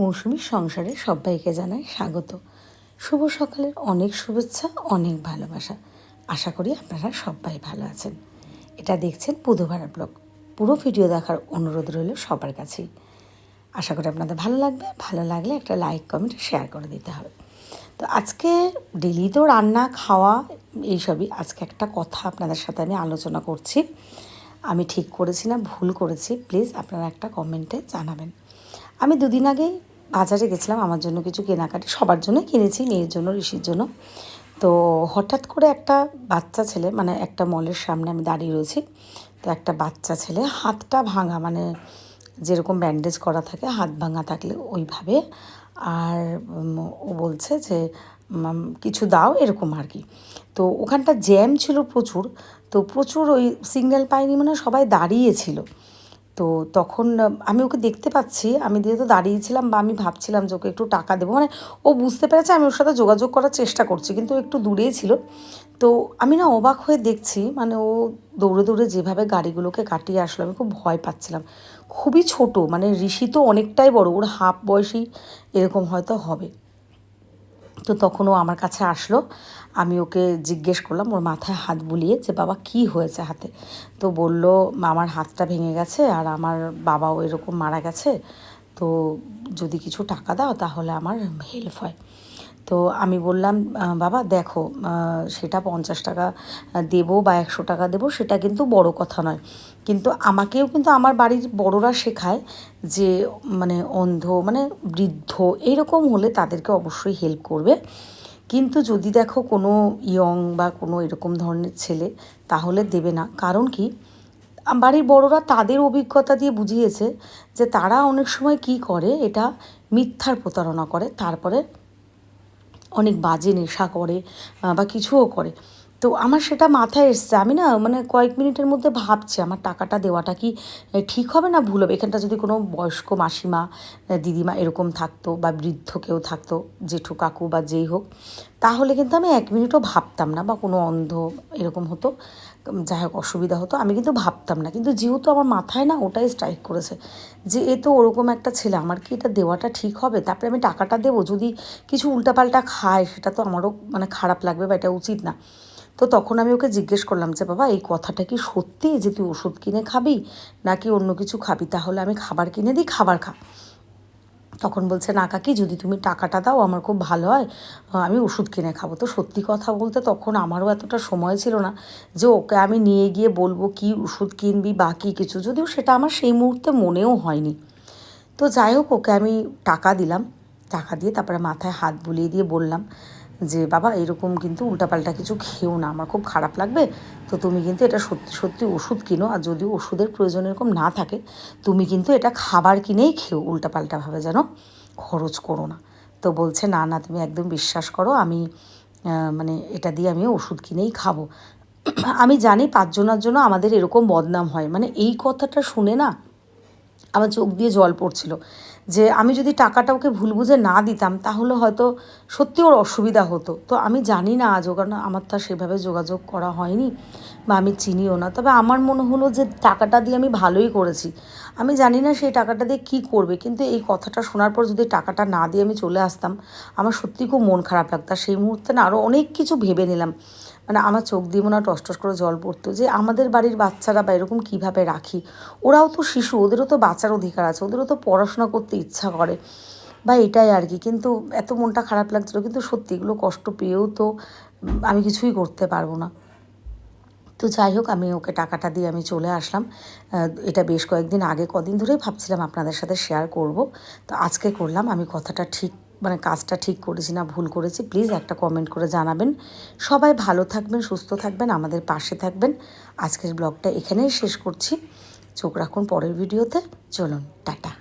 মৌসুমীর সংসারে সবাইকে জানাই স্বাগত। শুভ সকালের অনেক শুভেচ্ছা, অনেক ভালোবাসা। আশা করি আপনারা সবাই ভালো আছেন। এটা দেখছেন বুধবার ব্লগ। পুরো ভিডিও দেখার অনুরোধ রইল সবার কাছেই। আশা করি আপনাদের ভালো লাগবে। ভালো লাগলে একটা লাইক, কমেন্ট, শেয়ার করে দিতে হবে। তো আজকে ডেলি তো রান্না খাওয়া এইসবই। আজকে একটা কথা আপনাদের সাথে আমি আলোচনা করছি। আমি ঠিক করেছি না ভুল করেছি, প্লিজ আপনারা একটা কমেন্টে জানাবেন। আমি দুদিন আগেই বাজারে গেছিলাম আমার জন্য কিছু কেনাকাটি, সবার জন্য কিনেছি, মেয়ের জন্য, ঋষির জন্য। তো হঠাৎ করে একটা বাচ্চা ছেলে, মানে একটা মলের সামনে আমি দাঁড়িয়ে রয়েছি, তো একটা বাচ্চা ছেলে হাতটা ভাঙা, মানে যেরকম ব্যান্ডেজ করা থাকে হাত ভাঙা থাকলে ওইভাবে, আর ও বলছে যে কিছু দাও, এরকম আর কি। তো ওখানটা জ্যাম ছিল প্রচুর, তো প্রচুর ওই সিগন্যাল পাইনি, মানে সবাই দাঁড়িয়েছিল। তো তখন আমি ওকে দেখতে পাচ্ছি, আমি যেহেতু দাঁড়িয়েছিলাম বা আমি ভাবছিলাম যে ওকে একটু টাকা দেবো, মানে ও বুঝতে পেরেছে আমি ওর সাথে যোগাযোগ করার চেষ্টা করছি, কিন্তু ও একটু দূরেই ছিল। তো আমি না অবাক হয়ে দেখছি, মানে ও দৌড়ে দৌড়ে যেভাবে গাড়িগুলোকে কাটিয়ে আসলো, আমি খুব ভয় পাচ্ছিলাম। খুবই ছোট, মানে ঋষি তো অনেকটাই বড়, ওর হাফ বয়সী এরকম হয়তো হবে। তো তখন ও আমার কাছে আসলো, আমি ওকে জিজ্ঞেস করলাম ওর মাথায় হাত বুলিয়ে যে বাবা কী হয়েছে হাতে। তো বলল আমার হাতটা ভেঙে গেছে আর আমার বাবাও এরকম মারা গেছে, তো যদি কিছু টাকা দাও তাহলে আমার হেল্প হয়। তো আমি বললাম বাবা দেখো, সেটা 50 টাকা দেবো বা 100 টাকা দেবো সেটা কিন্তু বড় কথা নয়, কিন্তু আমাকেও কিন্তু আমার বাড়ির বড়রা শেখায় যে মানে অন্ধ, মানে বৃদ্ধ এইরকম হলে তাদেরকে অবশ্যই হেল্প করবে। কিন্তু যদি দেখো কোনো ইয়ং বা কোনো এরকম ধরনের ছেলে, তাহলে দেবে না। কারণ কি, বাড়ির বড়রা তাদের অভিজ্ঞতা দিয়ে বুঝিয়েছে যে তারা অনেক সময় কী করে, এটা মিথ্যার প্রতারণা করে, তারপরে অনেক বাজে নেশা করে বা কিছুও করে। তো আমার সেটা মাথায় এসছে, আমি না মানে কয়েক মিনিটের মধ্যে ভাবছি আমার টাকাটা দেওয়াটা কি ঠিক হবে না ভুল হবে। এখানটা যদি কোনো বয়স্ক মাসিমা, দিদিমা এরকম থাকতো বা বৃদ্ধ কেউ থাকতো, জেঠু কাকু বা যেই হোক, তাহলে কিন্তু আমি 1 মিনিটও ভাবতাম না, বা কোনো অন্ধ এরকম হতো, যাই হোক অসুবিধা হতো, আমি কিন্তু ভাবতাম না। কিন্তু যেহেতু আমার মাথায় না ওটাই স্ট্রাইক করেছে যে এ তো ওরকম একটা ছেলে, আমার কি এটা দেওয়াটা ঠিক হবে? তারপরে আমি টাকাটা দেবো, যদি কিছু উল্টাপাল্টা খায় সেটা তো আমারও মানে খারাপ লাগবে বা এটা উচিত না। তো তখন আমি ওকে জিজ্ঞেস করলাম যে বাবা এই কথাটা কি সত্যি যে তুই ওষুধ কিনে খাবি নাকি অন্য কিছু খাবি, তাহলে আমি খাবার কিনে দিই, খাবার খা। তখন বলছে না কাকি, যদি তুমি টাকাটা দাও আমার খুব ভালো হয়, আমি ওষুধ কিনে খাবো। তো সত্যি কথা বলতে তখন আমারও এতটা সময় ছিল না যে ওকে আমি নিয়ে গিয়ে বলবো কি ওষুধ কিনবি বা কী কিছু, যদিও সেটা আমার সেই মুহূর্তে মনেও হয়নি। তো যাই হোক ওকে আমি টাকা দিলাম, টাকা দিয়ে তারপরে মাথায় হাত বুলিয়ে দিয়ে বললাম যে বাবা এরকম কিন্তু উল্টাপাল্টা কিছু খেও না, আমার খুব খারাপ লাগবে। তো তুমি কিন্তু এটা সত্যি সত্যি ওষুধ কিনো, আর যদি ওষুধের প্রয়োজন এরকম না থাকে তুমি কিন্তু এটা খাবার কিনেই খেও, উল্টাপাল্টাভাবে যেন খরচ করো না। তো বলছে না না তুমি একদম বিশ্বাস করো, আমি মানে এটা দিয়ে আমি ওষুধ কিনেই খাবো। আমি জানি 5 জনের জন্য আমাদের এরকম বদনাম হয়, মানে এই কথাটা শুনে না আমার চোখ দিয়ে জল পড়ছিল যে আমি যদি টাকাটা ওকে ভুল বুঝে না দিতাম তাহলে হয়তো সত্যি ওর অসুবিধা হতো। তো আমি জানি না আজও, কারণ আমার তো সেভাবে যোগাযোগ করা হয়নি বা আমি চিনিও না, তবে আমার মনে হলো যে টাকাটা দিয়ে আমি ভালোই করেছি। আমি জানি না সেই টাকাটা দিয়ে কী করবে, কিন্তু এই কথাটা শোনার পর যদি টাকাটা না দিয়ে আমি চলে আসতাম আমার সত্যিই খুব মন খারাপ লাগতো। আর সেই মুহূর্তে না আরও অনেক কিছু ভেবে নিলাম, মানে আমার চোখ দিয়ে মনে হয় টস করে জল পড়তো যে আমাদের বাড়ির বাচ্চারা বা এরকম কীভাবে রাখি, ওরাও তো শিশু, ওদেরও তো বাঁচার অধিকার আছে, ওদেরও তো পড়াশোনা করতে ইচ্ছা করে বা এটাই আর কি। কিন্তু এত মনটা খারাপ লাগছিলো, কিন্তু সত্যি এগুলো কষ্ট পেয়েও তো আমি কিছুই করতে পারবো না। তো যাই হোক আমি ওকে টাকাটা দিয়ে আমি চলে আসলাম। এটা বেশ কয়েকদিন আগে, কদিন ধরেই ভাবছিলাম আপনাদের সাথে শেয়ার করব, তো আজকে করলাম। আমি কথাটা ঠিক, মানে কাজটা ঠিক করেছি না ভুল করেছি প্লিজ একটা কমেন্ট করে জানাবেন। সবাই ভালো থাকবেন, সুস্থ থাকবেন, আমাদের পাশে থাকবেন। আজকের ব্লগটা এখানেই শেষ করছি। চোখ রাখুন পরের ভিডিওতে। চলুন টাটা।